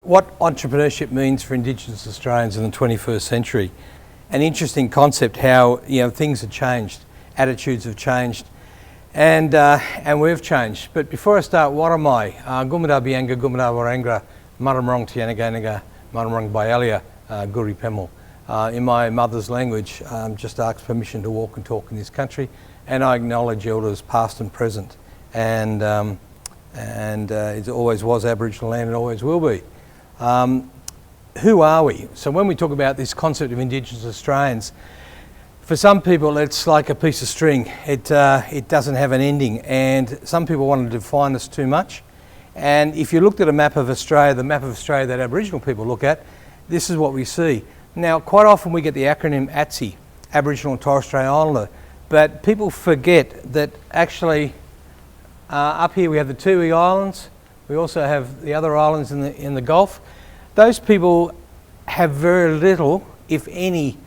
what entrepreneurship means for Indigenous Australians in the 21st century. An interesting concept how things have changed, attitudes have changed, and we've changed. But before I start, what am I? Gumada Bianga, Gumada Warangra, Maramrong Tianaganaga, Maramrong Bayalia, Guri Pemel. In my mother's language, just asked permission to walk and talk in this country, and I acknowledge elders past and present, and it always was Aboriginal land and always will be. Who are we? So when we talk about this concept of Indigenous Australians, for some people it's like a piece of string. It doesn't have an ending, and some people want to define us too much. And if you looked at a map of Australia, the map of Australia that Aboriginal people look at, this is what we see. Now, quite often we get the acronym ATSI, Aboriginal and Torres Strait Islander, but people forget that actually up here we have the Tiwi Islands. We also have the other islands in the Gulf. Those people have very little, if any,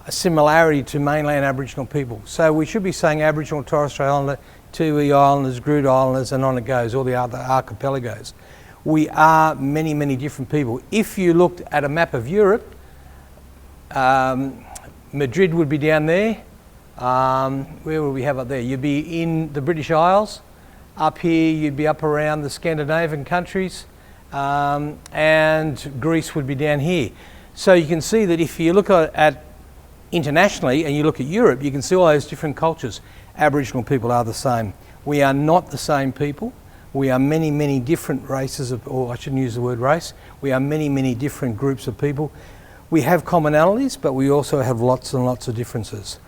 similarity to mainland Aboriginal people. So we should be saying Aboriginal, Torres Strait Islander, Tiwi Islanders, Groote Islanders, and on it goes, all the other archipelagos. We are many, many different people. If you looked at a map of Europe, Madrid would be down there. Where would we have it there? You'd be in the British Isles. Up here, you'd be up around the Scandinavian countries, and Greece would be down here. So you can see that if you look at internationally and you look at Europe, you can see all those different cultures. Aboriginal people are the same. We are not the same people. We are many, many different races, or I shouldn't use the word race. We are many, many different groups of people. We have commonalities, but we also have lots and lots of differences.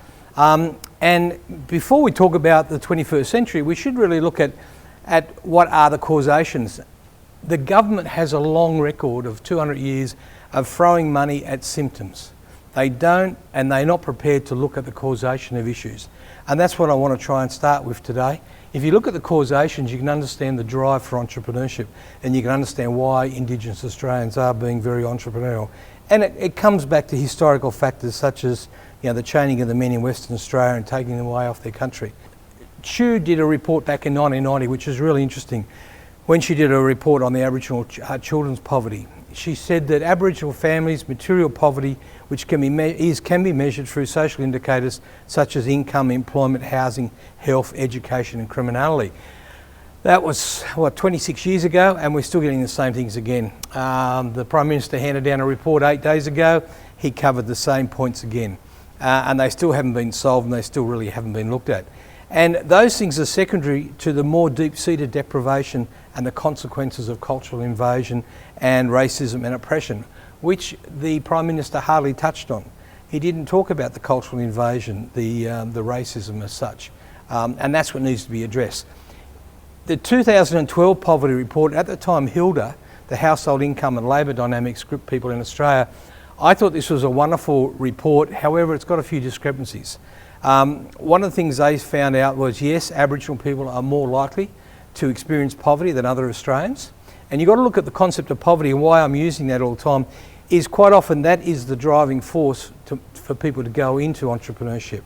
And before we talk about the 21st century, we should really look at what are the causations. The government has a long record of 200 years of throwing money at symptoms. They don't, and they're not prepared to look at the causation of issues. And that's what I want to try and start with today. If you look at the causations, you can understand the drive for entrepreneurship, and you can understand why Indigenous Australians are being very entrepreneurial. And it comes back to historical factors such as the chaining of the men in Western Australia and taking them away off their country. Chu did a report back in 1990, which is really interesting. When she did a report on the Aboriginal children's poverty, she said that Aboriginal families' material poverty, which can be measured through social indicators such as income, employment, housing, health, education and criminality. That was, 26 years ago, and we're still getting the same things again. The Prime Minister handed down a report 8 days ago. He covered the same points again. And they still haven't been solved, and they still really haven't been looked at. And those things are secondary to the more deep-seated deprivation and the consequences of cultural invasion and racism and oppression, which the Prime Minister hardly touched on. He didn't talk about the cultural invasion, the racism as such, and that's what needs to be addressed. The 2012 poverty report, at the time HILDA, the Household Income and Labour Dynamics Group people in Australia, I thought this was a wonderful report. However, it's got a few discrepancies. One of the things they found out was, yes, Aboriginal people are more likely to experience poverty than other Australians. And you've got to look at the concept of poverty, and why I'm using that all the time is quite often that is the driving force for people to go into entrepreneurship.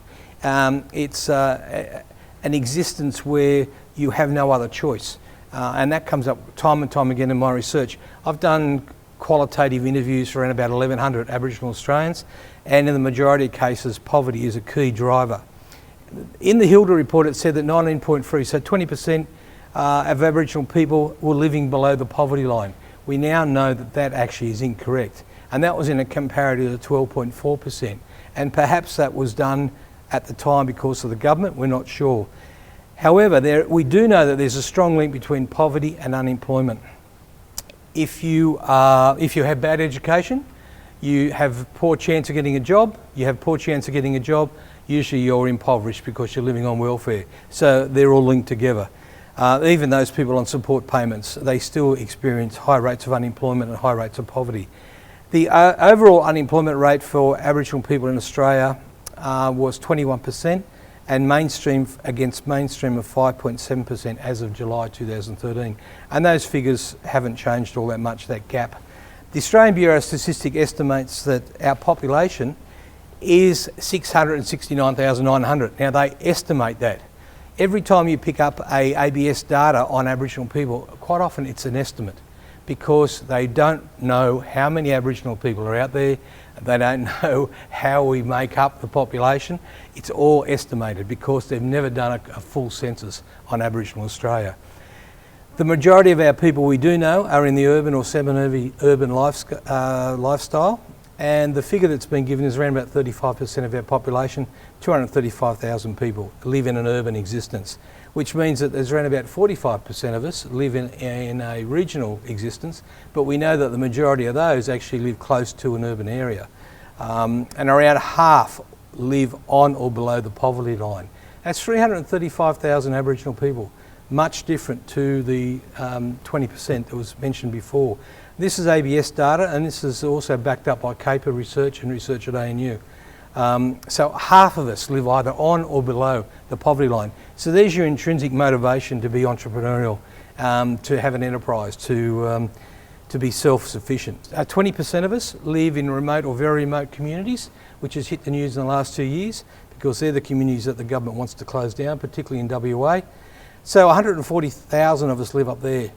It's an existence where you have no other choice. And that comes up time and time again in my research. I've done qualitative interviews for around about 1,100 Aboriginal Australians, and in the majority of cases, poverty is a key driver. In the HILDA report, it said that 19.3, so 20% of Aboriginal people were living below the poverty line. We now know that that actually is incorrect, and that was in a comparative of 12.4%. And perhaps that was done at the time because of the government, we're not sure. However, we do know that there's a strong link between poverty and unemployment. If you have bad education, you have poor chance of getting a job. You have poor chance of getting a job, usually you're impoverished because you're living on welfare. So they're all linked together. Even those people on support payments, they still experience high rates of unemployment and high rates of poverty. The overall unemployment rate for Aboriginal people in Australia was 21%, and mainstream against mainstream of 5.7% as of July 2013. And those figures haven't changed all that much, that gap. The Australian Bureau of Statistics estimates that our population is 669,900. Now they estimate that. Every time you pick up ABS data on Aboriginal people, quite often it's an estimate. because they don't know how many Aboriginal people are out there. They don't know how we make up the population. It's all estimated because they've never done a full census on Aboriginal Australia. The majority of our people we do know are in the urban or semi-urban lifestyle, and the figure that's been given is around about 35% of our population, 235,000 people, live in an urban existence, which means that there's around about 45% of us live in a regional existence, but we know that the majority of those actually live close to an urban area. And around half live on or below the poverty line. That's 335,000 Aboriginal people, much different to the 20% that was mentioned before. This is ABS data, and this is also backed up by CAPER research and research at ANU. So half of us live either on or below the poverty line. So there's your intrinsic motivation to be entrepreneurial, to have an enterprise, to be self-sufficient. 20% of us live in remote or very remote communities, which has hit the news in the last 2 years, because they're the communities that the government wants to close down, particularly in WA. So 140,000 of us live up there.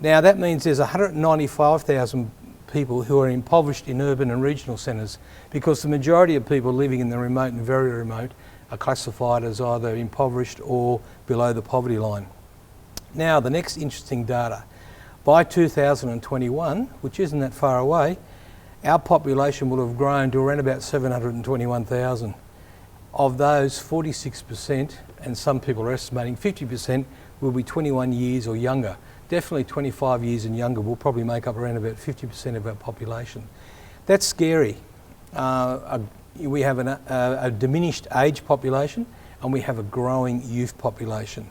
Now that means there's 195,000 people who are impoverished in urban and regional centres, because the majority of people living in the remote and very remote are classified as either impoverished or below the poverty line. Now the next interesting data, by 2021, which isn't that far away, our population will have grown to around about 721,000. Of those, 46%, and some people are estimating 50%, will be 21 years or younger. Definitely 25 years and younger will probably make up around about 50% of our population. That's scary. We have a diminished age population, and we have a growing youth population.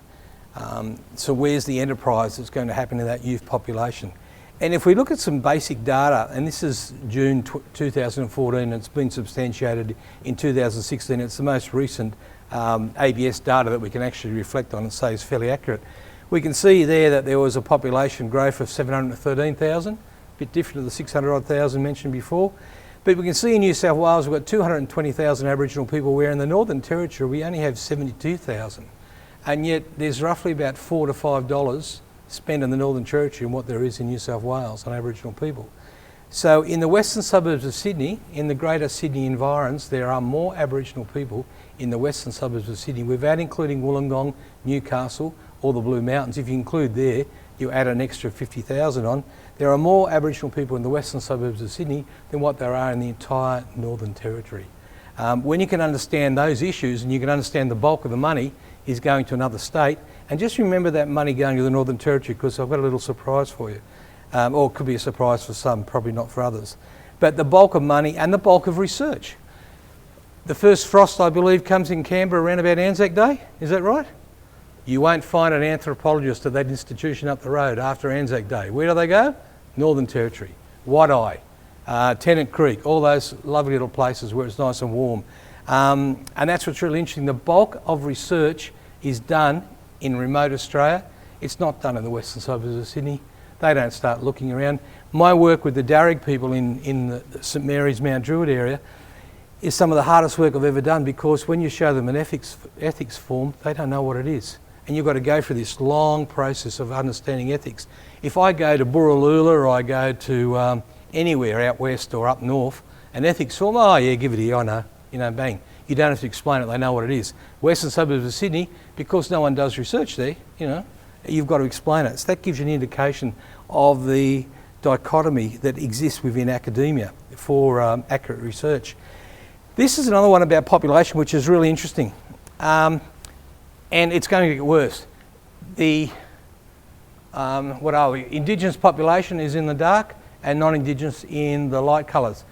So where's the enterprise that's going to happen in that youth population? And if we look at some basic data, and this is June 2014, and it's been substantiated in 2016, it's the most recent ABS data that we can actually reflect on and say is fairly accurate. We can see there that there was a population growth of 713,000, a bit different to the 600,000 mentioned before. But we can see in New South Wales we've got 220,000 Aboriginal people, where in the Northern Territory we only have 72,000. And yet there's roughly about $4 to $5 spent in the Northern Territory on what there is in New South Wales on Aboriginal people. So in the western suburbs of Sydney, in the greater Sydney environs, there are more Aboriginal people in the western suburbs of Sydney, without including Wollongong, Newcastle, or the Blue Mountains. If you include there, you add an extra 50,000 on. There are more Aboriginal people in the western suburbs of Sydney than what there are in the entire Northern Territory. When you can understand those issues, and you can understand the bulk of the money is going to another state, and just remember that money going to the Northern Territory, because I've got a little surprise for you. Or it could be a surprise for some, probably not for others. But the bulk of money and the bulk of research. The first frost, I believe, comes in Canberra around about Anzac Day, is that right? You won't find an anthropologist at that institution up the road after Anzac Day. Where do they go? Northern Territory, Wide-Eye, Tennant Creek, all those lovely little places where it's nice and warm. And that's what's really interesting. The bulk of research is done in remote Australia. It's not done in the western suburbs of Sydney. They don't start looking around. My work with the Darug people in the St Mary's Mount Druitt area is some of the hardest work I've ever done, because when you show them an ethics form, they don't know what it is. And you've got to go through this long process of understanding ethics. If I go to Burralula, or I go to anywhere out west or up north, an ethics form, oh yeah, give it here, I know, bang. You don't have to explain it, they know what it is. Western suburbs of Sydney, because no one does research there, you've got to explain it. So that gives you an indication of the dichotomy that exists within academia for accurate research. This is another one about population, which is really interesting. And it's going to get worse. The Indigenous population is in the dark, and non-Indigenous in the light colours.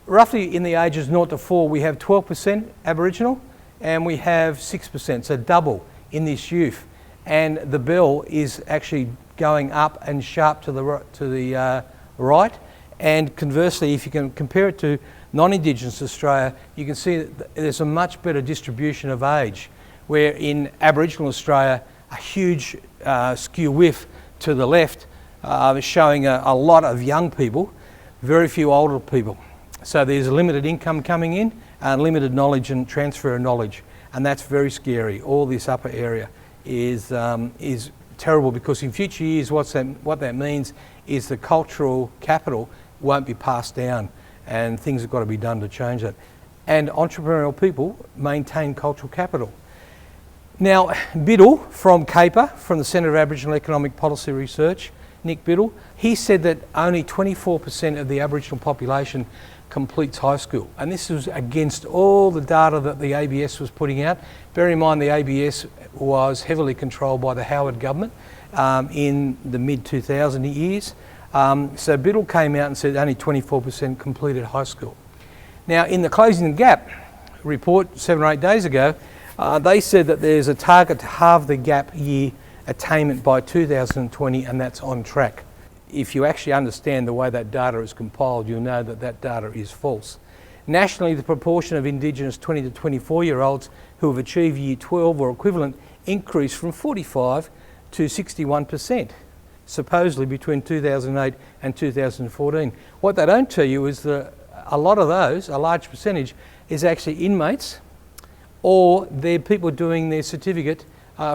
Roughly in the ages 0 to 4, we have 12% Aboriginal, and we have 6%, so double in this youth. And the bell is actually going up and sharp to the right. And conversely, if you can compare it to non-Indigenous Australia, you can see that there's a much better distribution of age, where in Aboriginal Australia, a huge skew width to the left, showing a lot of young people, very few older people. So there's limited income coming in and limited knowledge and transfer of knowledge, and that's very scary. All this upper area is terrible, because in future years what that means is the cultural capital won't be passed down, and things have got to be done to change that. And entrepreneurial people maintain cultural capital. Now, Biddle from CAPA, from the Centre of Aboriginal Economic Policy Research, Nick Biddle, he said that only 24% of the Aboriginal population completes high school. And this was against all the data that the ABS was putting out. Bear in mind the ABS was heavily controlled by the Howard government in the mid-2000 years. So Biddle came out and said only 24% completed high school. Now, in the Closing the Gap report 7 or 8 days ago, they said that there's a target to halve the gap year attainment by 2020, and that's on track. If you actually understand the way that data is compiled, you'll know that that data is false. Nationally, the proportion of Indigenous 20 to 24-year-olds who have achieved Year 12 or equivalent increased from 45 to 61%, supposedly between 2008 and 2014. What they don't tell you is that a lot of those, a large percentage, is actually inmates, or they're people doing their certificate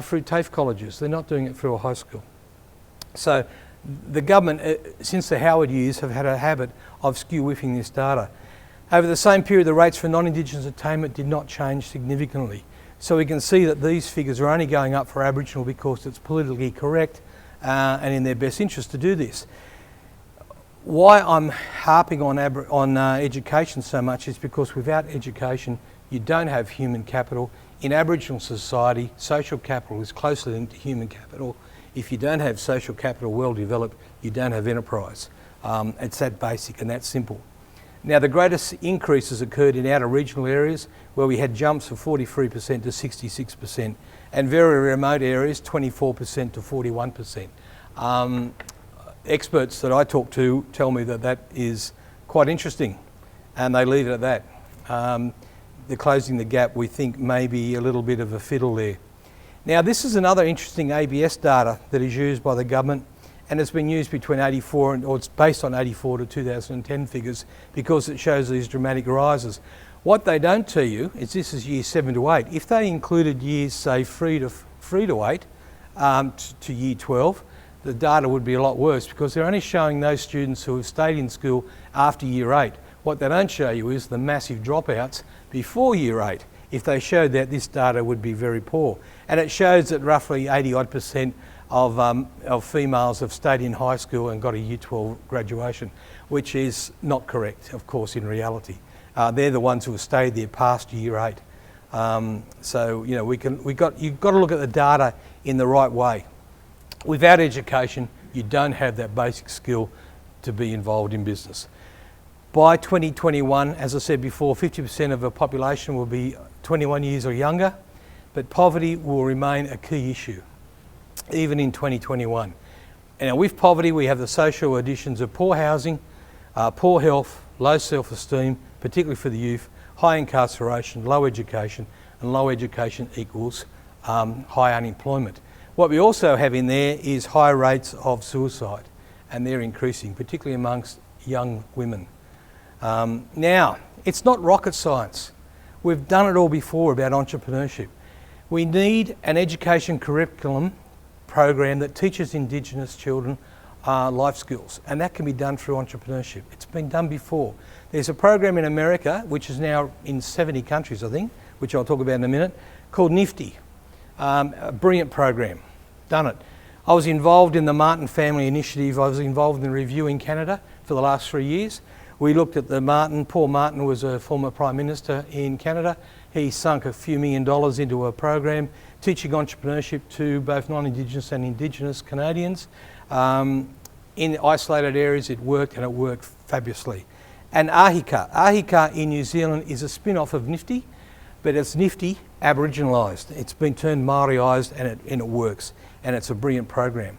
through TAFE colleges. They're not doing it through a high school. So the government, since the Howard years, have had a habit of skew-whiffing this data. Over the same period, the rates for non-Indigenous attainment did not change significantly. So we can see that these figures are only going up for Aboriginal because it's politically correct and in their best interest to do this. Why I'm harping on education so much is because without education, you don't have human capital. In Aboriginal society, social capital is closely linked to human capital. If you don't have social capital well developed, you don't have enterprise. It's that basic and that simple. Now, the greatest increases occurred in outer regional areas where we had jumps of 43% to 66%, and very remote areas 24% to 41%. Experts that I talk to tell me that that is quite interesting, and they leave it at that. The Closing the Gap, we think, may be a little bit of a fiddle there. Now, this is another interesting ABS data that is used by the government, and it's been used between 84 or it's based on 84 to 2010 figures because it shows these dramatic rises. What they don't tell you is this is years 7 to 8. If they included years, say, 3 to 8 to year 12, the data would be a lot worse because they're only showing those students who have stayed in school after year 8. What they don't show you is the massive dropouts before year 8. If they showed that, this data would be very poor. And it shows that roughly 80% of females have stayed in high school and got a year 12 graduation, which is not correct, of course, in reality. They're the ones who have stayed there past year 8. So, you know, you've got to look at the data in the right way. Without education, you don't have that basic skill to be involved in business. By 2021, as I said before, 50% of the population will be 21 years or younger, but poverty will remain a key issue, even in 2021. And with poverty, we have the social additions of poor housing, poor health, low self-esteem, particularly for the youth, high incarceration, low education, and low education equals high unemployment. What we also have in there is high rates of suicide, and they're increasing, particularly amongst young women. Now, it's not rocket science. We've done it all before about entrepreneurship. We need an education curriculum program that teaches Indigenous children life skills, and that can be done through entrepreneurship. It's been done before. There's a program in America, which is now in 70 countries, I think, which I'll talk about in a minute, called NIFTY. A brilliant program, done it. I was involved in the Martin Family Initiative. I was involved in Review in Canada for the last 3 years. We looked at the Martin. Paul Martin was a former Prime Minister in Canada. He sunk a few $1 million into a program teaching entrepreneurship to both non-Indigenous and Indigenous Canadians. In isolated areas it worked, and it worked fabulously. And AHICA in New Zealand is a spin-off of NIFTY, but it's NIFTY Aboriginalised. It's been turned Maoriised, and it works, and it's a brilliant program.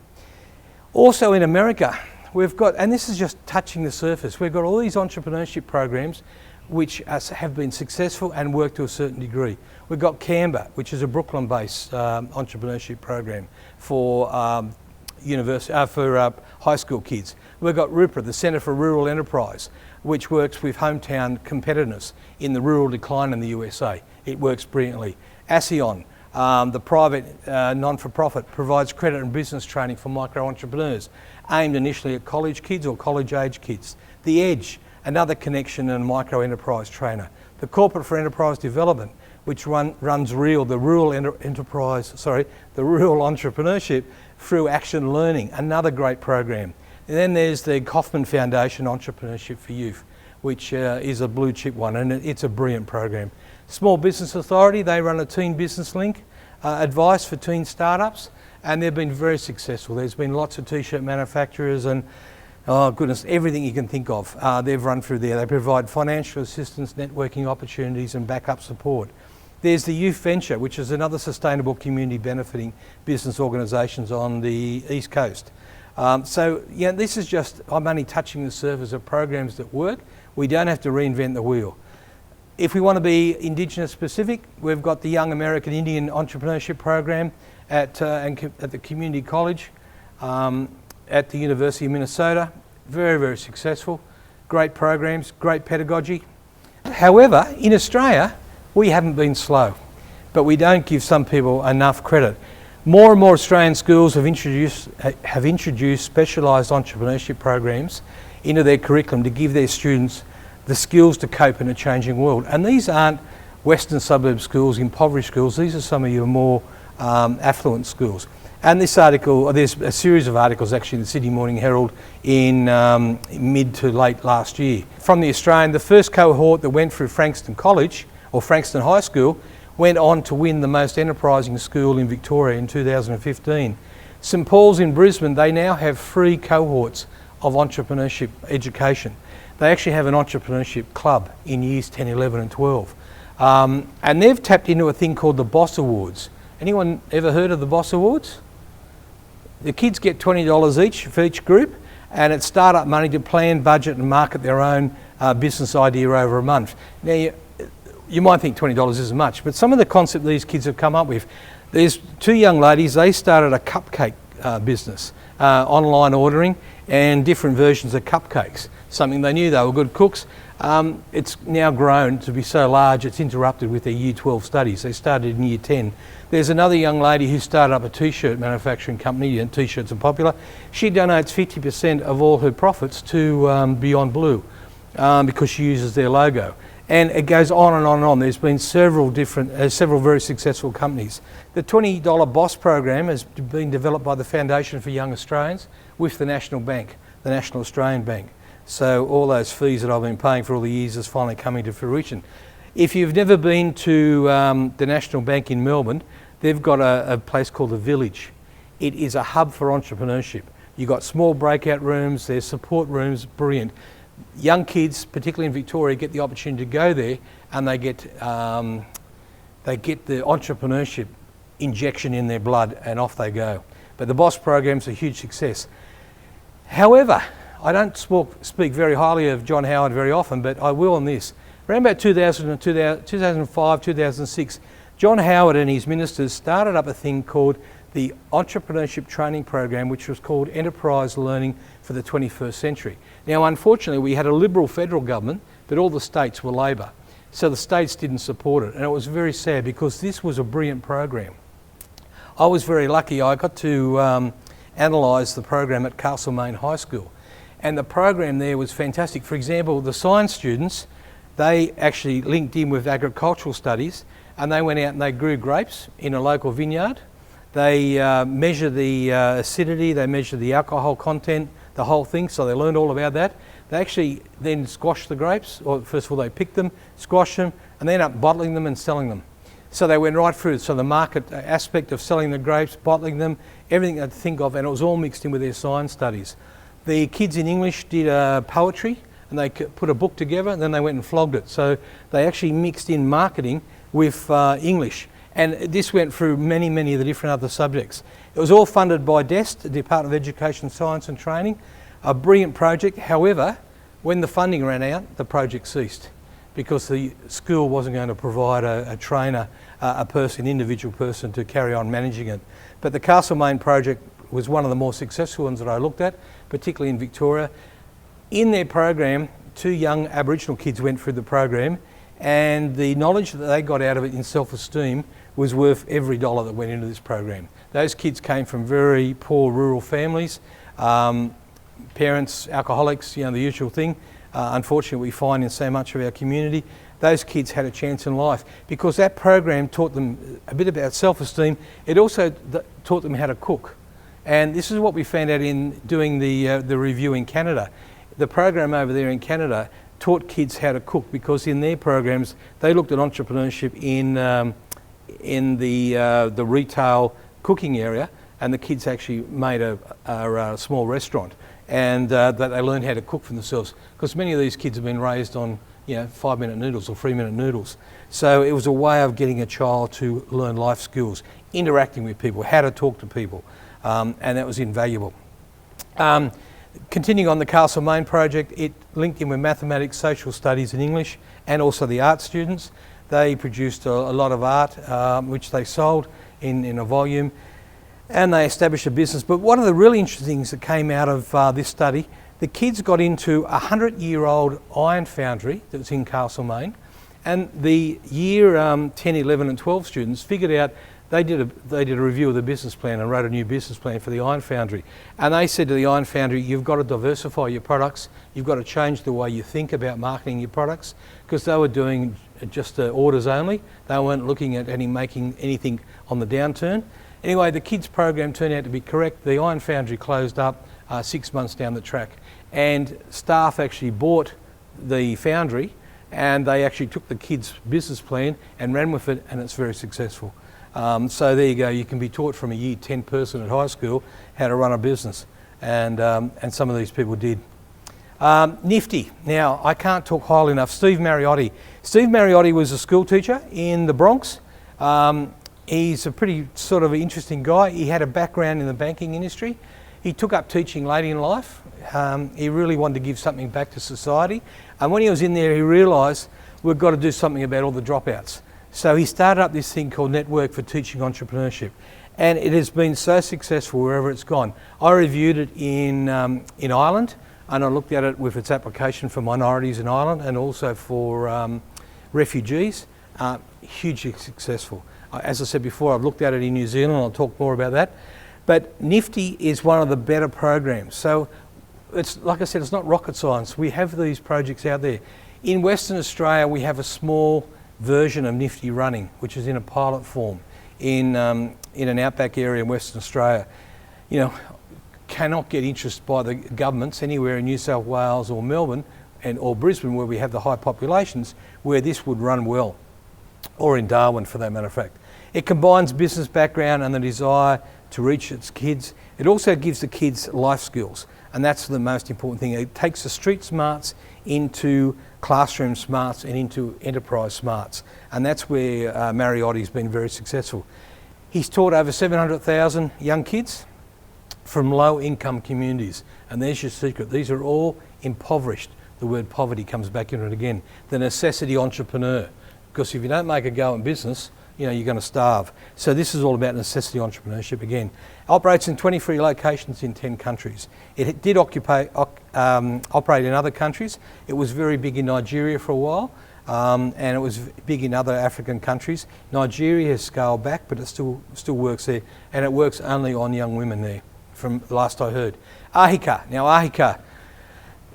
Also in America, we've got, and this is just touching the surface, we've got all these entrepreneurship programs which have been successful and work to a certain degree. We've got Canberra, which is a Brooklyn-based entrepreneurship program for high school kids. We've got RUPRA, the Centre for Rural Enterprise, which works with hometown competitiveness in the rural decline in the USA. It works brilliantly. ASEAN, The private non-for-profit provides credit and business training for micro-entrepreneurs, aimed initially at college kids or college-age kids. The Edge, another connection and micro-enterprise trainer. The Corporate for Enterprise Development, which runs the rural entrepreneurship through action learning, another great program. And then there's the Kauffman Foundation Entrepreneurship for Youth, which is a blue chip one, and it's a brilliant program. Small Business Authority, they run a teen business link, advice for teen startups, and they've been very successful. There's been lots of t-shirt manufacturers and, oh goodness, everything you can think of, they've run through there. They provide financial assistance, networking opportunities and backup support. There's the Youth Venture, which is another sustainable community benefiting business organisations on the East Coast. So yeah, this is just, I'm only touching the surface of programs that work. We don't have to reinvent the wheel. If we want to be Indigenous specific, we've got the Young American Indian Entrepreneurship Program at the Community College at the University of Minnesota. Very, very successful. Great programs, great pedagogy. However, in Australia, we haven't been slow, but we don't give some people enough credit. More and more Australian schools have introduced specialised entrepreneurship programs into their curriculum to give their students the skills to cope in a changing world. And these aren't Western suburb schools, impoverished schools, these are some of your more affluent schools. And this article, there's a series of articles actually in the Sydney Morning Herald in mid to late last year. From the Australian, the first cohort that went through Frankston College, or Frankston High School, went on to win the most enterprising school in Victoria in 2015. St Paul's in Brisbane, they now have 3 cohorts of entrepreneurship education. They actually have an entrepreneurship club in years 10, 11 and 12. And they've tapped into a thing called the Boss Awards. Anyone ever heard of the Boss Awards? The kids get $20 each for each group, and it's start-up money to plan, budget and market their own business idea over a month. Now, you might think $20 isn't much, but some of the concept these kids have come up with, there's 2 young ladies, they started a cupcake business, online ordering and different versions of cupcakes, something they knew they were good cooks. It's now grown to be so large it's interrupted with their Year 12 studies. They started in Year 10. There's another young lady who started up a t-shirt manufacturing company, and t-shirts are popular. She donates 50% of all her profits to Beyond Blue because she uses their logo. And it goes on and on and on. There's been several very successful companies. The $20 Boss program has been developed by the Foundation for Young Australians with the National Bank, the National Australian Bank. So all those fees that I've been paying for all the years is finally coming to fruition. If you've never been to the National Bank in Melbourne, they've got a place called The Village. It is a hub for entrepreneurship. You've got small breakout rooms, there's support rooms, brilliant. Young kids, particularly in Victoria, get the opportunity to go there and they get the entrepreneurship injection in their blood and off they go. But the Boss program's a huge success. However, I don't speak very highly of John Howard very often, but I will on this. Around about 2005, 2006, John Howard and his ministers started up a thing called the Entrepreneurship Training Program, which was called Enterprise Learning for the 21st Century. Now, unfortunately, we had a Liberal federal government, but all the states were Labor. So the states didn't support it, and it was very sad because this was a brilliant program. I was very lucky. I got to analyse the program at Castlemaine High School, and the program there was fantastic. For example, the science students, they actually linked in with agricultural studies, and they went out and they grew grapes in a local vineyard. They measure the acidity, they measure the alcohol content, the whole thing, so they learned all about that. They actually then squashed the grapes, or first of all they picked them, squashed them, and then up bottling them and selling them. So they went right through, so the market aspect of selling the grapes, bottling them, everything they'd think of, and it was all mixed in with their science studies. The kids in English did poetry, and they put a book together, and then they went and flogged it. So they actually mixed in marketing with English. And this went through many of the different other subjects. It was all funded by DEST, the Department of Education, Science and Training, a brilliant project. However, when the funding ran out, the project ceased because the school wasn't going to provide a trainer, an individual person to carry on managing it. But the Castlemaine project was one of the more successful ones that I looked at, particularly in Victoria. In their program, 2 young Aboriginal kids went through the program, and the knowledge that they got out of it in self-esteem was worth every dollar that went into this program. Those kids came from very poor rural families, parents, alcoholics, the usual thing. Unfortunately, we find in so much of our community. Those kids had a chance in life because that program taught them a bit about self-esteem. It also taught them how to cook. And this is what we found out in doing the review in Canada. The program over there in Canada taught kids how to cook because in their programs they looked at entrepreneurship in the retail cooking area, and the kids actually made a small restaurant, and that they learned how to cook for themselves because many of these kids have been raised on 5-minute noodles or 3-minute noodles. So it was a way of getting a child to learn life skills, interacting with people, how to talk to people, and that was invaluable. Continuing on the Castlemaine project, it linked in with mathematics, social studies and English, and also the art students. They produced a lot of art which they sold in a volume, and they established a business. But one of the really interesting things that came out of this study, the kids got into a 100-year-old iron foundry that was in Castlemaine, and the year 10, 11 and 12 students figured out they did a review of the business plan and wrote a new business plan for the iron foundry. And they said to the iron foundry, you've got to diversify your products, you've got to change the way you think about marketing your products, because they were doing just orders only. They weren't looking at making anything on the downturn. Anyway, the kids program turned out to be correct. The iron foundry closed up 6 months down the track, and staff actually bought the foundry, and they actually took the kids' business plan and ran with it, and it's very successful. So there you go. You can be taught from a year 10 person at high school how to run a business, and some of these people did. Nifty. Now, I can't talk highly enough. Steve Mariotti. Steve Mariotti was a school teacher in the Bronx. He's a pretty sort of interesting guy. He had a background in the banking industry. He took up teaching late in life. He really wanted to give something back to society. And when he was in there, he realised we've got to do something about all the dropouts. So he started up this thing called Network for Teaching Entrepreneurship. And it has been so successful wherever it's gone. I reviewed it in Ireland, and I looked at it with its application for minorities in Ireland and also for refugees. Hugely successful. As I said before, I've looked at it in New Zealand. I'll talk more about that. But Nifty is one of the better programs. So it's, like I said, it's not rocket science. We have these projects out there. In Western Australia, we have a small version of Nifty running, which is in a pilot form in an outback area in Western Australia. Cannot get interest by the governments anywhere in New South Wales or Melbourne or Brisbane, where we have the high populations, where this would run well, or in Darwin for that matter of fact. It combines business background and the desire to reach its kids. It also gives the kids life skills, and that's the most important thing. It takes the street smarts into classroom smarts and into enterprise smarts, and that's where Mariotti's been very successful. He's taught over 700,000 young kids from low income communities, and there's your secret. These are all impoverished. The word poverty comes back into it again. The necessity entrepreneur, because if you don't make a go in business, you're going to starve. So this is all about necessity entrepreneurship again. Operates in 23 locations in 10 countries. It did operate in other countries. It was very big in Nigeria for a while, and it was big in other African countries. Nigeria has scaled back, but it still works there, and it works only on young women there, from the last I heard. Ahika. Now Ahika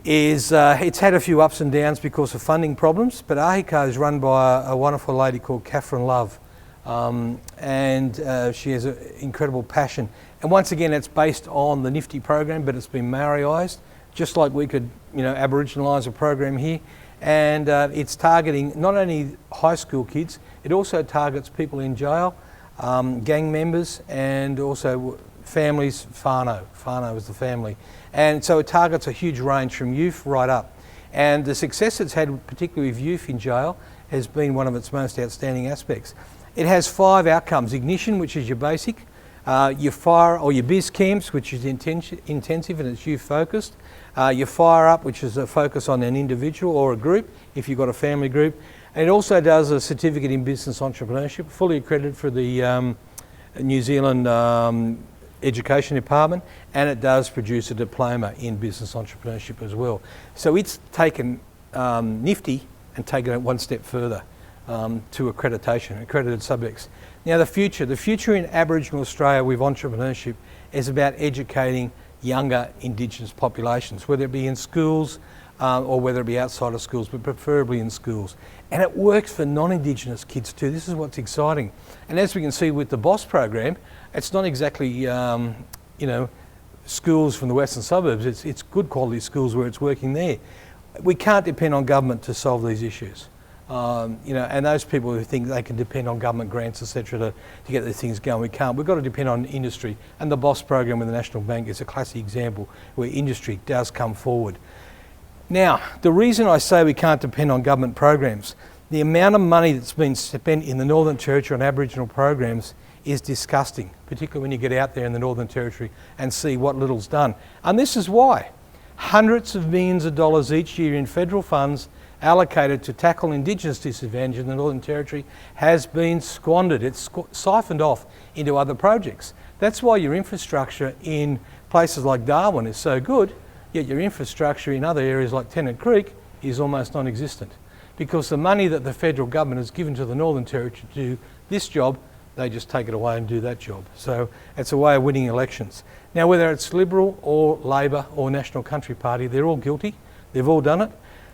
is, it's had a few ups and downs because of funding problems, but Ahika is run by a wonderful lady called Catherine Love. And she has an incredible passion. And once again, it's based on the Nifty program, but it's been Maoriised, just like we could, Aboriginalise a program here. And it's targeting not only high school kids, it also targets people in jail, gang members, and also families. Whānau is the family. And so it targets a huge range from youth right up. And the success it's had, particularly with youth in jail, has been one of its most outstanding aspects. It has 5 outcomes: ignition, which is your basic, your fire or your biz camps, which is intensive and it's youth focused, your fire up, which is a focus on an individual or a group, if you've got a family group. And it also does a certificate in business entrepreneurship, fully accredited for the New Zealand Education Department, and it does produce a diploma in business entrepreneurship as well. So it's taken Nifty and taken it one step further to accreditation, accredited subjects. Now the future in Aboriginal Australia with entrepreneurship is about educating younger Indigenous populations, whether it be in schools or whether it be outside of schools, but preferably in schools. And it works for non-Indigenous kids too. This is what's exciting. And as we can see with the BOSS program, it's not exactly schools from the western suburbs. It's good quality schools where it's working there. We can't depend on government to solve these issues. And those people who think they can depend on government grants, etc., to get these things going, we can't. We've got to depend on industry. And the BOSS program with the National Bank is a classic example where industry does come forward. Now, the reason I say we can't depend on government programs, the amount of money that's been spent in the Northern Territory on Aboriginal programs is disgusting, particularly when you get out there in the Northern Territory and see what little's done. And this is why. Hundreds of millions of dollars each year in federal funds allocated to tackle Indigenous disadvantage in the Northern Territory has been squandered. It's siphoned off into other projects. That's why your infrastructure in places like Darwin is so good, yet your infrastructure in other areas like Tennant Creek is almost non-existent. Because the money that the federal government has given to the Northern Territory to do this job, they just take it away and do that job. So it's a way of winning elections. Now, whether it's Liberal or Labor or National Country Party, they're all guilty. They've all done it.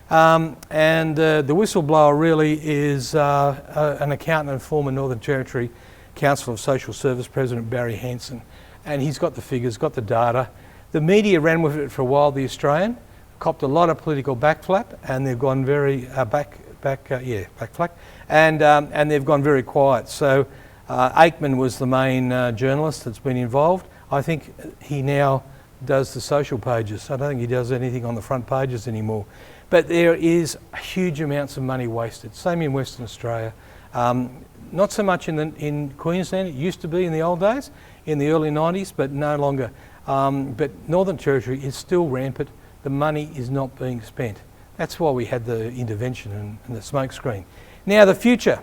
The whistleblower really is an accountant and former Northern Territory Council of Social Service President Barry Hanson. And he's got the figures, got the data. The media ran with it for a while, The Australian, copped a lot of political backflap, and they've gone very backflap, and they've gone very quiet. So Aikman was the main journalist that's been involved. I think he now does the social pages. I don't think he does anything on the front pages anymore. But there is huge amounts of money wasted. Same in Western Australia. Not so much in Queensland. It used to be in the old days, in the early 90s, but no longer. But Northern Territory is still rampant. The money is not being spent. That's why we had the intervention and the smoke screen. Now the future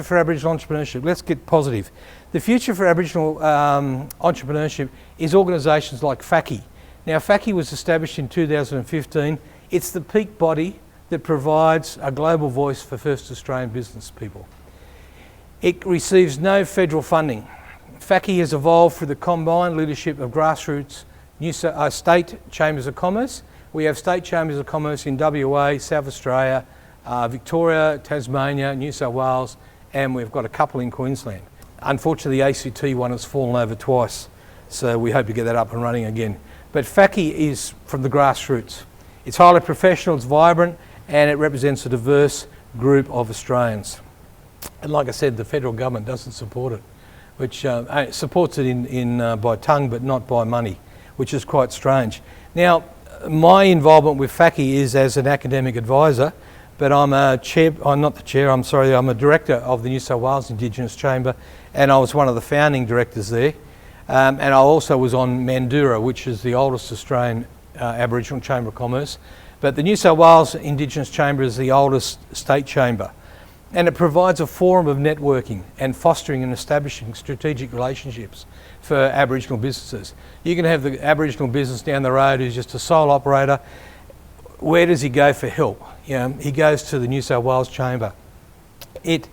for Aboriginal entrepreneurship. Let's get positive. The future for Aboriginal entrepreneurship is organisations like FACCI. Now FACCI was established in 2015. It's the peak body that provides a global voice for first Australian business people. It receives no federal funding. FACCI has evolved through the combined leadership of grassroots state chambers of commerce. We have state chambers of commerce in WA, South Australia, Victoria, Tasmania, New South Wales, and we've got a couple in Queensland. Unfortunately, the ACT one has fallen over twice, so we hope to get that up and running again. But FACCI is from the grassroots. It's highly professional, it's vibrant, and it represents a diverse group of Australians. And like I said, the federal government doesn't support it, which supports it by tongue but not by money, which is quite strange. Now, my involvement with FACCI is as an academic advisor, but I'm a director of the New South Wales Indigenous Chamber, and I was one of the founding directors there. And I also was on Mandurah, which is the oldest Australian Aboriginal Chamber of Commerce. But the New South Wales Indigenous Chamber is the oldest state chamber. And it provides a forum of networking and fostering and establishing strategic relationships for Aboriginal businesses. You can have the Aboriginal business down the road who's just a sole operator. Where does he go for help? He goes to the New South Wales Chamber. It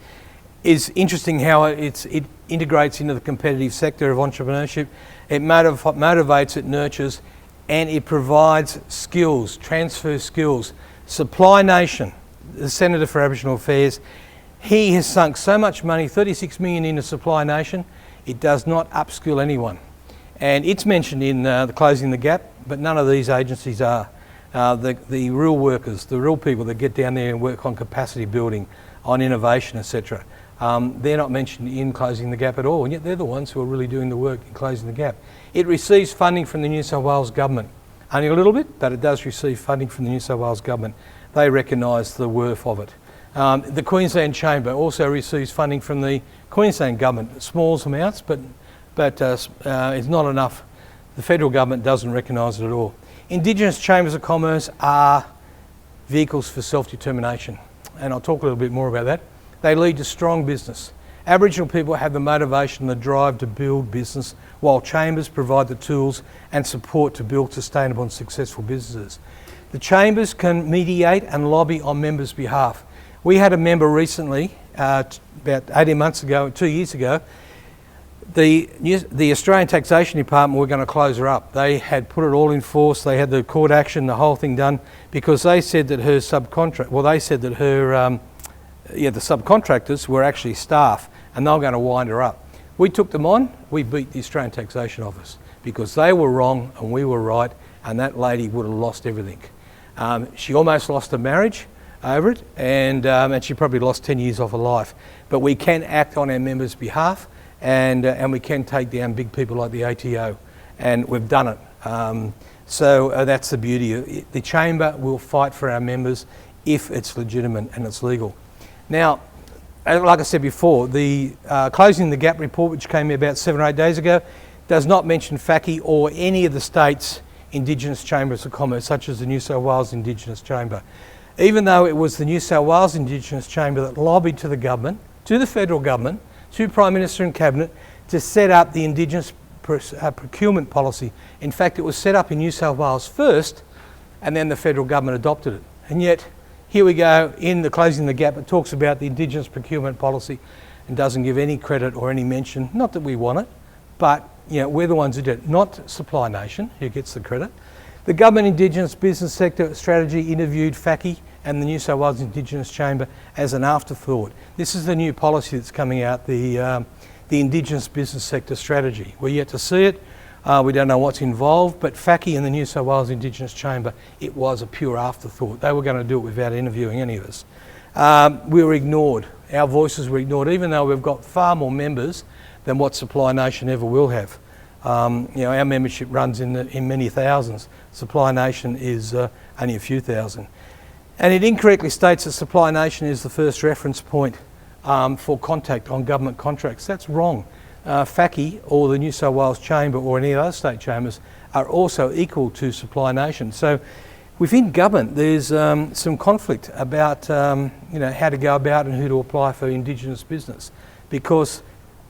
is interesting how it integrates into the competitive sector of entrepreneurship. It motivates, it nurtures, and it provides skills, transfer skills. Supply Nation, the Senator for Aboriginal Affairs, he has sunk so much money, 36 million into Supply Nation, it does not upskill anyone. And it's mentioned in the Closing the Gap, but none of these agencies are. The real workers, the real people that get down there and work on capacity building, on innovation, etc. They're not mentioned in Closing the Gap at all, and yet they're the ones who are really doing the work in Closing the Gap. It receives funding from the New South Wales Government. Only a little bit, but it does receive funding from the New South Wales Government. They recognise the worth of it. The Queensland Chamber also receives funding from the Queensland Government. Small amounts, but it's not enough. The federal government doesn't recognise it at all. Indigenous Chambers of Commerce are vehicles for self-determination, and I'll talk a little bit more about that. They lead to strong business. Aboriginal people have the motivation and the drive to build business, while chambers provide the tools and support to build sustainable and successful businesses. The chambers can mediate and lobby on members' behalf. We had a member recently, about 18 months ago, 2 years ago. The Australian Taxation Department were going to close her up. They had put it all in force. They had the court action, the whole thing done, because they said that her the subcontractors were actually staff, and they were going to wind her up. We took them on. We beat the Australian Taxation Office because they were wrong and we were right, and that lady would have lost everything. She almost lost her marriage over it, and she probably lost 10 years off her life. But we can act on our members' behalf, and we can take down big people like the ATO, and we've done it. So that's the beauty. The Chamber will fight for our members if it's legitimate and it's legal. Now, like I said before, the Closing the Gap report, which came about 7 or 8 days ago, does not mention FACI or any of the states' Indigenous Chambers of Commerce, such as the New South Wales Indigenous Chamber. Even though it was the New South Wales Indigenous Chamber that lobbied to the government, to the federal government, to Prime Minister and Cabinet, to set up the Indigenous procurement policy. In fact, it was set up in New South Wales first, and then the federal government adopted it. And yet, here we go, in the Closing the Gap, it talks about the Indigenous procurement policy and doesn't give any credit or any mention. Not that we want it, but we're the ones who did it, not Supply Nation, who gets the credit. The Government Indigenous Business Sector Strategy interviewed FACI and the New South Wales Indigenous Chamber as an afterthought. This is the new policy that's coming out, the Indigenous Business Sector Strategy. We're yet to see it. We don't know what's involved, but FACI and the New South Wales Indigenous Chamber, it was a pure afterthought. They were going to do it without interviewing any of us. We were ignored. Our voices were ignored, even though we've got far more members than what Supply Nation ever will have. Our membership runs in many thousands. Supply Nation is only a few thousand. And it incorrectly states that Supply Nation is the first reference point for contact on government contracts. That's wrong. FACI or the New South Wales Chamber or any other state chambers are also equal to Supply Nation. So within government there's some conflict about how to go about and who to apply for Indigenous business, because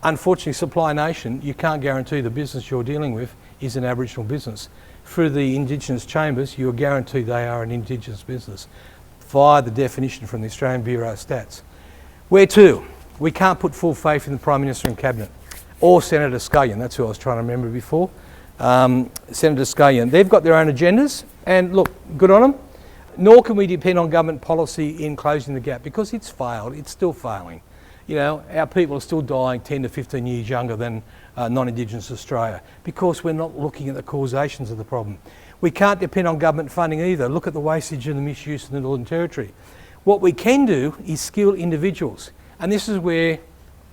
unfortunately Supply Nation, you can't guarantee the business you're dealing with is an Aboriginal business. Through the Indigenous chambers you're guaranteed they are an Indigenous business via the definition from the Australian Bureau of Stats. Where to? We can't put full faith in the Prime Minister and Cabinet. Or Senator Scullion, that's who I was trying to remember before. Senator Scullion. They've got their own agendas, and look, good on them. Nor can we depend on government policy in closing the gap, because it's failed, it's still failing. Our people are still dying 10 to 15 years younger than non-Indigenous Australia, because we're not looking at the causations of the problem. We can't depend on government funding either. Look at the wastage and the misuse in the Northern Territory. What we can do is skill individuals, and this is where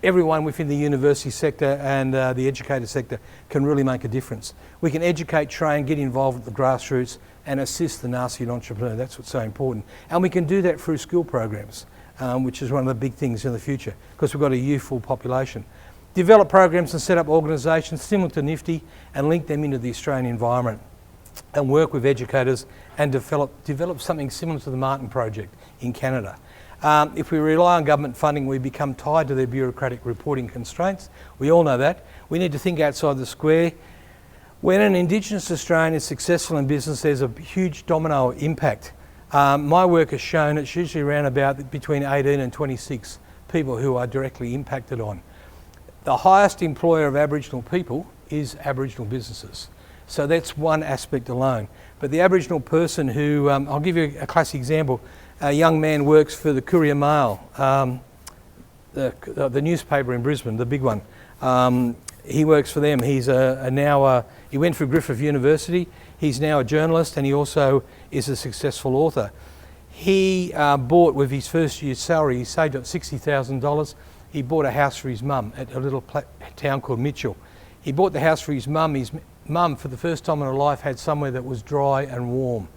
everyone within the university sector and the educator sector can really make a difference. We can educate, train, get involved with the grassroots and assist the nascent entrepreneur. That's what's so important. And we can do that through skill programs, which is one of the big things in the future, because we've got a youthful population. Develop programs and set up organisations similar to Nifty and link them into the Australian environment, and work with educators and develop something similar to the Martin Project in Canada. If we rely on government funding, we become tied to their bureaucratic reporting constraints. We all know that. We need to think outside the square. When an Indigenous Australian is successful in business, there's a huge domino impact. My work has shown it's usually around about between 18 and 26 people who are directly impacted on. The highest employer of Aboriginal people is Aboriginal businesses. So that's one aspect alone. But the Aboriginal person who, I'll give you a classic example. A young man works for the Courier Mail, the newspaper in Brisbane, the big one. He works for them. He's he went through Griffith University. He's now a journalist, and he also is a successful author. He bought, with his first year's salary, he saved up $60,000. He bought a house for his mum at a little town called Mitchell. He bought the house for his mum. His mum, for the first time in her life, had somewhere that was dry and warm.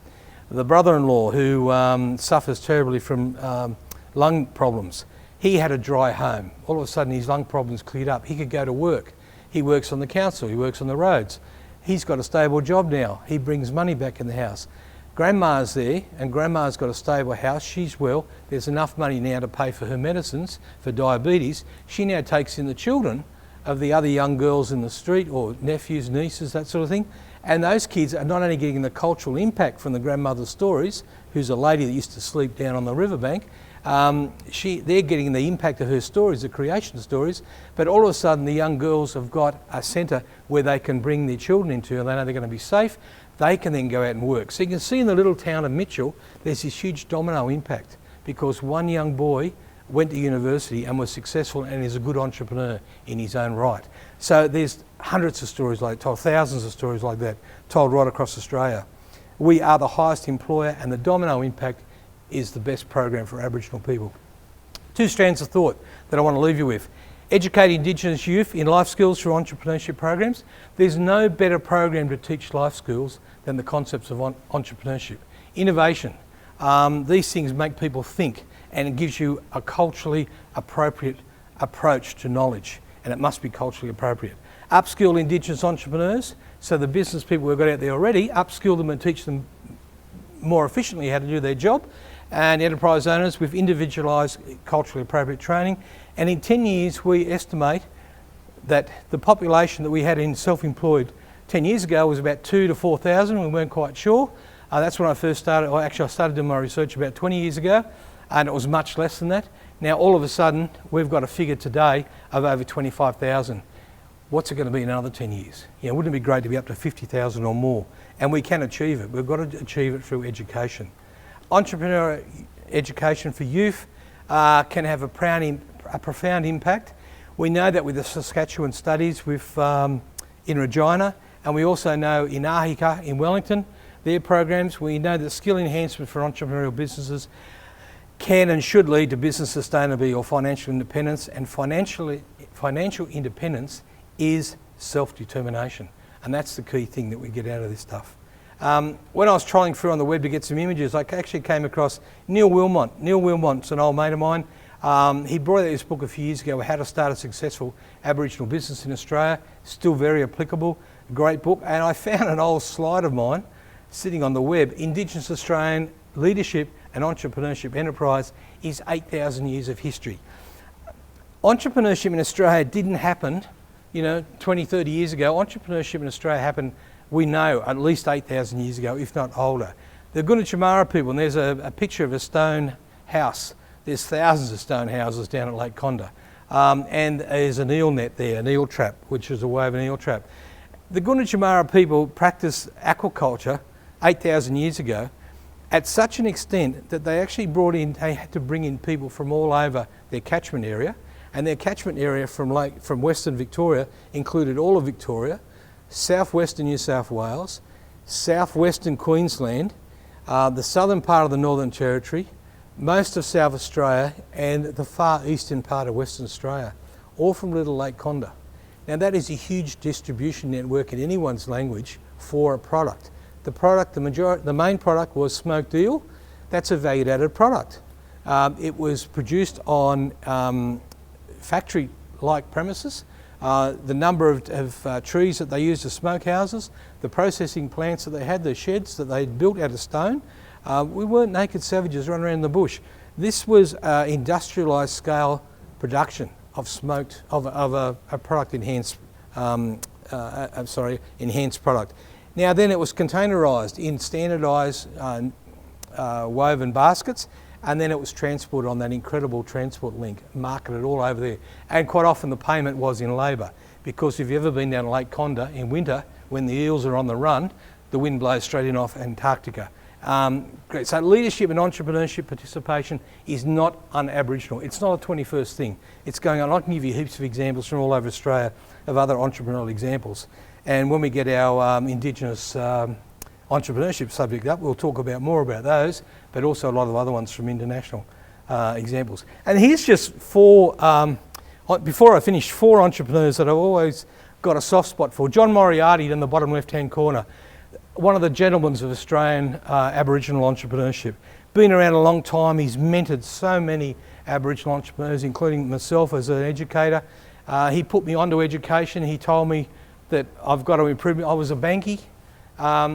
The brother-in-law, who suffers terribly from lung problems, he had a dry home. All of a sudden his lung problems cleared up. He could go to work. He works on the council, he works on the roads. He's got a stable job now. He brings money back in the house. Grandma's there, and Grandma's got a stable house. She's well. There's enough money now to pay for her medicines for diabetes. She now takes in the children of the other young girls in the street, or nephews, nieces, that sort of thing. And those kids are not only getting the cultural impact from the grandmother's stories, who's a lady that used to sleep down on the riverbank. They're getting the impact of her stories, the creation stories, but all of a sudden the young girls have got a centre where they can bring their children into, and they know they're going to be safe. They can then go out and work. So you can see in the little town of Mitchell, there's this huge domino impact because one young boy went to university and was successful and is a good entrepreneur in his own right. So there's hundreds of stories like told, thousands of stories like that told right across Australia. We are the highest employer, and the domino impact is the best program for Aboriginal people. Two strands of thought that I want to leave you with. Educate Indigenous youth in life skills through entrepreneurship programs. There's no better program to teach life skills than the concepts of entrepreneurship. Innovation. These things make people think, and it gives you a culturally appropriate approach to knowledge, and it must be culturally appropriate. Upskill Indigenous entrepreneurs, so the business people we've got out there already, upskill them and teach them more efficiently how to do their job. And enterprise owners with individualised culturally appropriate training. And in 10 years, we estimate that the population that we had in self-employed 10 years ago was about 2,000 to 4,000. We weren't quite sure. That's when I first started. I started doing my research about 20 years ago, and it was much less than that. Now, all of a sudden, we've got a figure today of over 25,000. What's it going to be in another 10 years? Wouldn't it be great to be up to 50,000 or more? And we can achieve it. We've got to achieve it through education. Entrepreneur education for youth can have a profound impact. We know that with the Saskatchewan studies in Regina, and we also know in Ahika in Wellington, their programs, we know that skill enhancement for entrepreneurial businesses can and should lead to business sustainability or financial independence, and financial independence is self-determination, and that's the key thing that we get out of this stuff. When I was trolling through on the web to get some images, I actually came across Neil Wilmot. Neil Wilmot's an old mate of mine. He brought out this book a few years ago, How to Start a Successful Aboriginal Business in Australia. Still very applicable, great book. And I found an old slide of mine sitting on the web. Indigenous Australian leadership and entrepreneurship enterprise is 8,000 years of history. Entrepreneurship in Australia didn't happen, 20, 30 years ago. Entrepreneurship in Australia happened, we know, at least 8,000 years ago, if not older. The Gunditjmara people, and there's a picture of a stone house. There's thousands of stone houses down at Lake Condah. And there's an eel net there, an eel trap, which is a way of an eel trap. The Gunditjmara people practiced aquaculture 8,000 years ago at such an extent that they actually they had to bring in people from all over their catchment area. And their catchment area from Western Victoria included all of Victoria, southwestern New South Wales, southwestern Queensland, the southern part of the Northern Territory, most of South Australia, and the far eastern part of Western Australia, all from Little Lake Condah. Now that is a huge distribution network in anyone's language for a product. The main product was smoked eel. That's a valued added product. It was produced on factory-like premises. The number of trees that they used as smokehouses, the processing plants that they had, the sheds that they built out of stone. We weren't naked savages running around the bush. This was industrialised scale production of smoked, of a product enhanced, enhanced product. Now then it was containerised in standardised woven baskets, and then it was transported on that incredible transport link, marketed all over there. And quite often the payment was in labour, because if you've ever been down Lake Condah in winter, when the eels are on the run, the wind blows straight in off Antarctica. Great. So leadership and entrepreneurship participation is not un-Aboriginal. It's not a 21st thing. It's going on. I can give you heaps of examples from all over Australia of other entrepreneurial examples. And when we get our Indigenous entrepreneurship subject up, we'll talk more about those, but also a lot of other ones from international examples. And here's just before I finish, 4 entrepreneurs that I've always got a soft spot for. John Moriarty in the bottom left-hand corner, one of the gentlemen of Australian Aboriginal entrepreneurship. Been around a long time, he's mentored so many Aboriginal entrepreneurs, including myself as an educator. He put me onto education. He told me that I've got to improve. I was a bankie.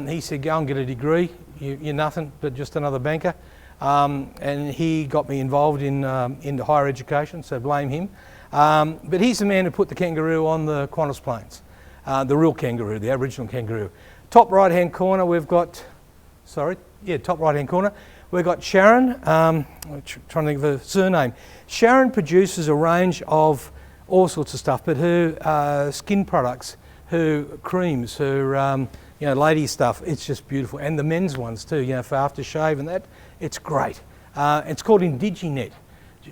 He said, go and get a degree. You're nothing but just another banker. And he got me involved into higher education, so blame him. But he's the man who put the kangaroo on the Qantas planes, the real kangaroo, the Aboriginal kangaroo. Top right-hand corner, top right-hand corner, we've got Sharon. I'm trying to think of her surname. Sharon produces a range of all sorts of stuff, but her skin products, her creams, her lady stuff, it's just beautiful. And the men's ones too, for aftershave and that, it's great. It's called Indiginet.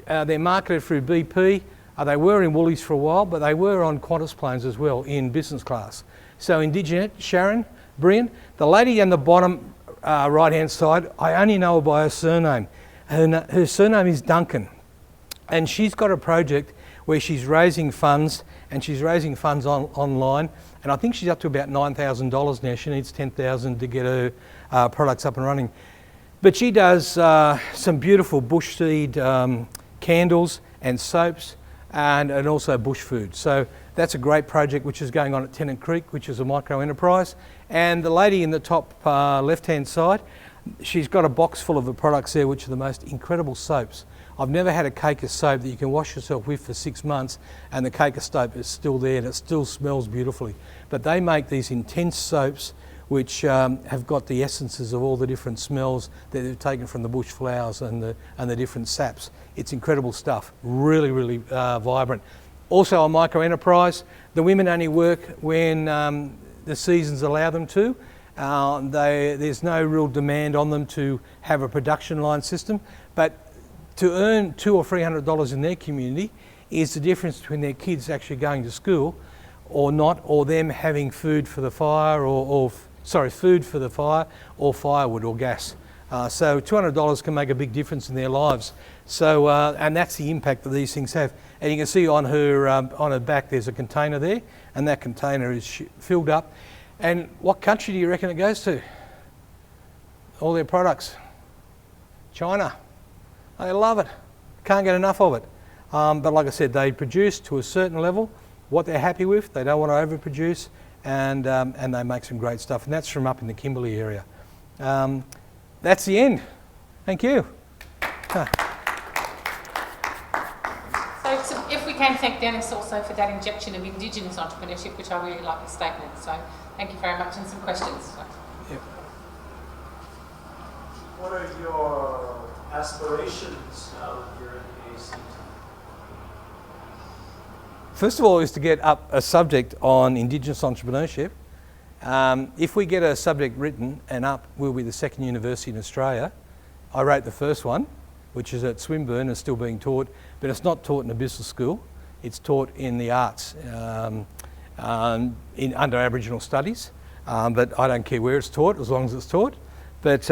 They're marketed through BP. They were in Woolies for a while, but they were on Qantas planes as well in business class. So Indiginet, Sharon, brilliant. The lady on the bottom right-hand side, I only know her by her surname. Her surname is Duncan. And she's got a project where she's raising funds, and she's raising funds online. And I think she's up to about $9,000 now. She needs $10,000 to get her products up and running. But she does some beautiful bush seed candles and soaps, and also bush food. So that's a great project which is going on at Tennant Creek, which is a micro enterprise. And the lady in the top left-hand side, she's got a box full of the products there, which are the most incredible soaps. I've never had a cake of soap that you can wash yourself with for 6 months and the cake of soap is still there and it still smells beautifully. But they make these intense soaps which have got the essences of all the different smells that they've taken from the bush flowers and the different saps. It's incredible stuff, really, really vibrant. Also a micro enterprise, the women only work when the seasons allow them to. There's no real demand on them to have a production line system, but to earn $200 or $300 in their community is the difference between their kids actually going to school or not, or them having food for the fire food for the fire or firewood or gas. So $200 can make a big difference in their lives. So, and that's the impact that these things have. And you can see on her back there's a container there, and that container is filled up. And what country do you reckon it goes to? All their products. China. They love it. Can't get enough of it. But like I said, they produce to a certain level what they're happy with. They don't want to overproduce, and they make some great stuff. And that's from up in the Kimberley area. That's the end. Thank you. So if we can thank Dennis also for that injection of Indigenous entrepreneurship, which I really like the statement. So thank you very much, and some questions. Yep. What are your aspirations now that you're in the ACT? First of all is to get up a subject on Indigenous entrepreneurship. If we get a subject written and up, we'll be the second university in Australia. I wrote the first one, which is at Swinburne and still being taught, but it's not taught in a business school. It's taught in the arts under Aboriginal studies, but I don't care where it's taught as long as it's taught. But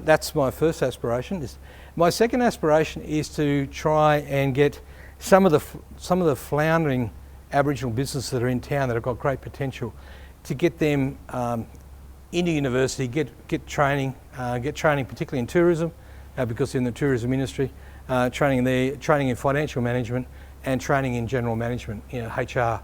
that's my first aspiration. My second aspiration is to try and get some of the floundering Aboriginal businesses that are in town that have got great potential, to get them into university, get training particularly in tourism, because they're in the tourism industry, training in financial management and training in general management, HR.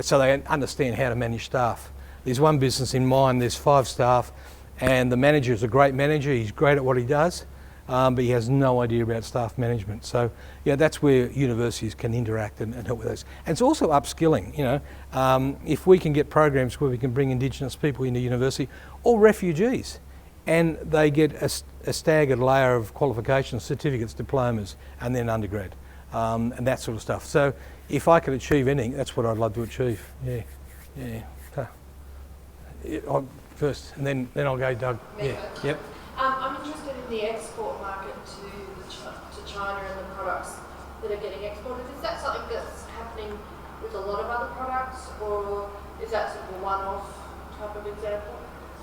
So they understand how to manage staff. There's one business in mine, there's 5 staff, and the manager is a great manager. He's great at what he does, but he has no idea about staff management. So that's where universities can interact and help with those. And it's also upskilling. If we can get programs where we can bring Indigenous people into university or refugees, and they get a staggered layer of qualifications, certificates, diplomas, and then undergrad, and that sort of stuff. So if I could achieve anything, that's what I'd love to achieve. First, and then I'll go, Doug. Yep. I'm interested in the export market to China and the products that are getting exported. Is that something that's happening with a lot of other products, or is that sort of a one-off type of example?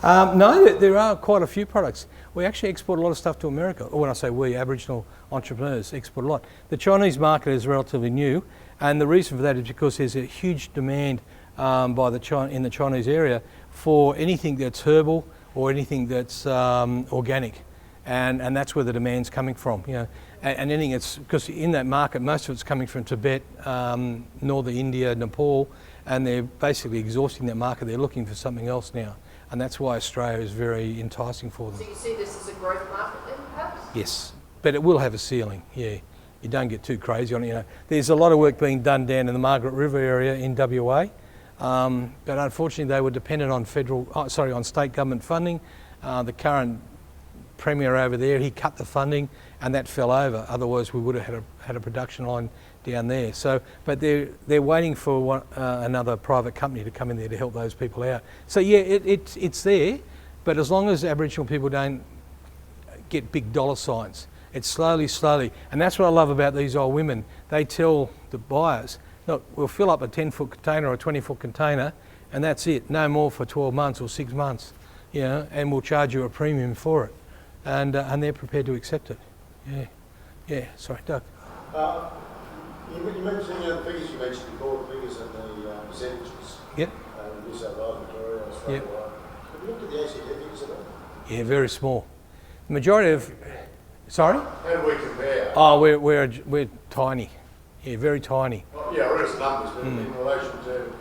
No, there are quite a few products. We actually export a lot of stuff to America. Or when I say we, Aboriginal entrepreneurs export a lot. The Chinese market is relatively new, and the reason for that is because there's a huge demand in the Chinese area for anything that's herbal or anything that's organic, and that's where the demand's coming from. And anything it's because in that market most of it's coming from Tibet, northern India, Nepal, and they're basically exhausting that market. They're looking for something else now, and that's why Australia is very enticing for them. So you see this as a growth market then, perhaps? Yes, but it will have a ceiling. Yeah, you don't get too crazy on it. There's a lot of work being done down in the Margaret River area in WA. But unfortunately they were dependent on on state government funding. The current Premier over there, he cut the funding and that fell over. Otherwise we would have had a production line down there. So, but they're waiting for another private company to come in there to help those people out. So yeah, it's there, but as long as Aboriginal people don't get big dollar signs, it's slowly, and that's what I love about these old women. They tell the buyers, look, we'll fill up a 10-foot container or a 20-foot container, and that's it, no more for 12 months or 6 months, you know, and we'll charge you a premium for it, and they're prepared to accept it. Yeah. Sorry, Doug. You mentioned the figures you mentioned before, the figures and the percentages. Yep. New South Wales, Victoria, Australia. Yep. Have you looked at the ACT figures at all? Yeah, very small. The majority of, sorry? How do we compare? Oh, we're tiny. Yeah, very tiny. Well, yeah, I read some numbers, but in relation to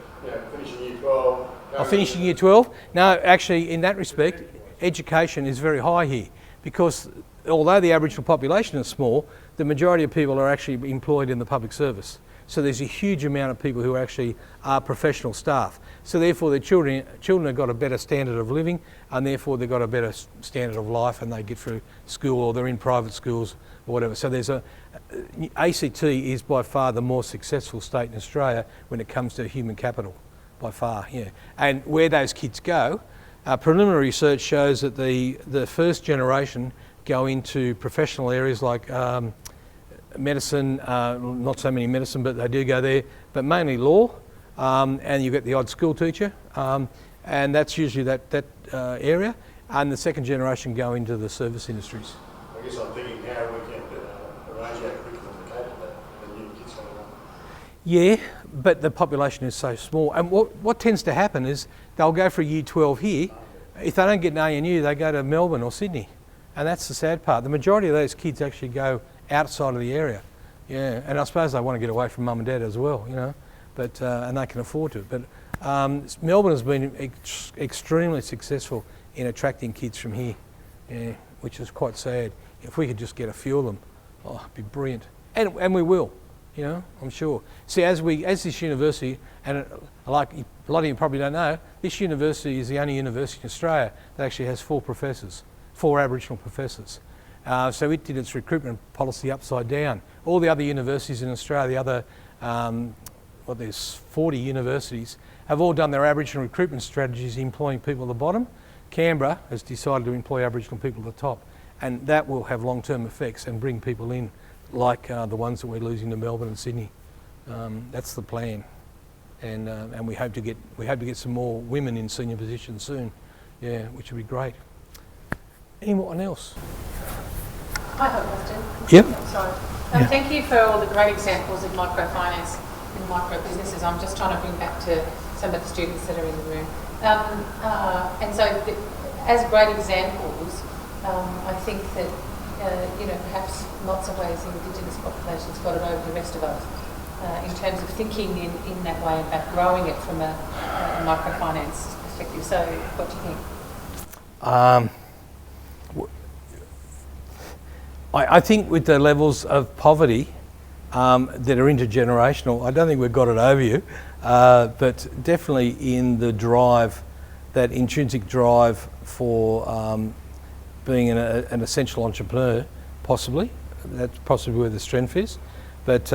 finishing year 12. Finishing year 12? No, actually, in that respect, education is very high here because although the Aboriginal population is small, the majority of people are actually employed in the public service. So there's a huge amount of people who actually are professional staff. So therefore their children have got a better standard of living, and therefore they've got a better standard of life, and they get through school or they're in private schools or whatever. So there's ACT is by far the more successful state in Australia when it comes to human capital, by far, yeah. And where those kids go, preliminary research shows that the first generation go into professional areas like medicine, not so many medicine, but they do go there, but mainly law, and you get the odd school teacher, and that's usually that area, and the second generation go into the service industries. I guess I'm thinking how we can arrange our curriculum to cater to that, the new kids coming up. Yeah, but the population is so small, and what tends to happen is they'll go for year 12 here. If they don't get an ANU, they go to Melbourne or Sydney, and that's the sad part. The majority of those kids actually go outside of the area, yeah, and I suppose they want to get away from mum and dad as well, you know, but and they can afford to. But Melbourne has been extremely successful in attracting kids from here, yeah, which is quite sad. If we could just get a few of them, oh, it'd be brilliant, and we will, you know, I'm sure. See, as this university, and like a lot of you probably don't know, this university is the only university in Australia that actually has 4 Aboriginal professors. So it did its recruitment policy upside down. All the other universities in Australia, the other, there's 40 universities, have all done their Aboriginal recruitment strategies employing people at the bottom. Canberra has decided to employ Aboriginal people at the top, and that will have long-term effects and bring people in, like the ones that we're losing to Melbourne and Sydney. That's the plan, and we hope to get some more women in senior positions soon. Yeah, which would be great. Anyone else? I have a question. Yep. Sorry. Thank you for all the great examples of microfinance and micro businesses. I'm just trying to bring back to some of the students that are in the room. And so, as great examples, I think that perhaps in lots of ways Indigenous populations got it over the rest of us in terms of thinking in that way about growing it from a microfinance perspective. So, what do you think? I think with the levels of poverty that are intergenerational, I don't think we've got it over you, but definitely in the drive, that intrinsic drive for being an essential entrepreneur, possibly. That's possibly where the strength is. But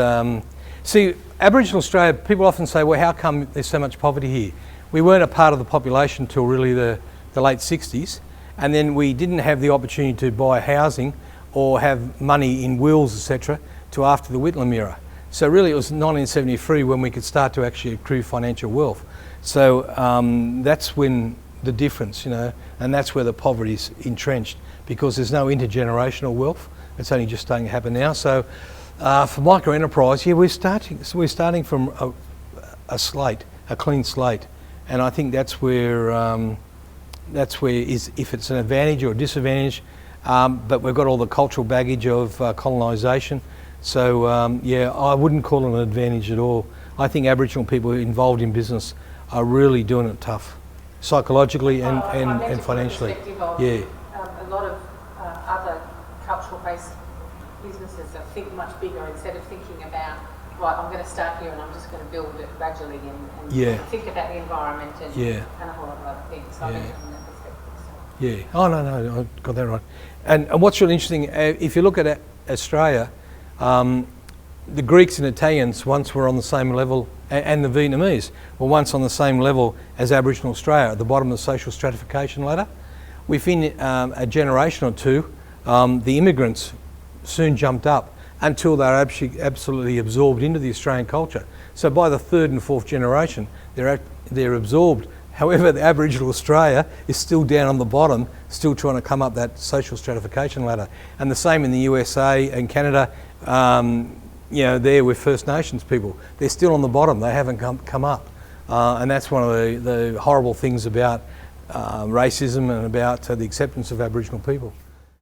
see, Aboriginal Australia, people often say, well, how come there's so much poverty here? We weren't a part of the population till really the late 60s, and then we didn't have the opportunity to buy housing or have money in wills, etc., to after the Whitlam era. So really it was 1973 when we could start to actually accrue financial wealth. So that's when the difference, and that's where the poverty's entrenched, because there's no intergenerational wealth. It's only just starting to happen now. So for micro enterprise, yeah, we're starting from a clean slate, and I think that's where if it's an advantage or a disadvantage. But we've got all the cultural baggage of colonisation. So, I wouldn't call it an advantage at all. I think Aboriginal people involved in business are really doing it tough, psychologically and financially. Yeah. A lot of other cultural-based businesses that think much bigger instead of thinking about, right, I'm going to start here and I'm just going to build it gradually and think about the environment and a whole lot of other things. So I mentioned from that perspective. Yeah. Oh, no, I got that right. And what's really interesting, if you look at Australia, the Greeks and Italians once were on the same level, and the Vietnamese were once on the same level as Aboriginal Australia, at the bottom of the social stratification ladder. Within a generation or two, the immigrants soon jumped up until they were absolutely absorbed into the Australian culture. So by the third and fourth generation, they're absorbed. However, the Aboriginal Australia is still down on the bottom, still trying to come up that social stratification ladder. And the same in the USA and Canada. There with First Nations people, they're still on the bottom. They haven't come up, and that's one of the horrible things about racism and about the acceptance of Aboriginal people.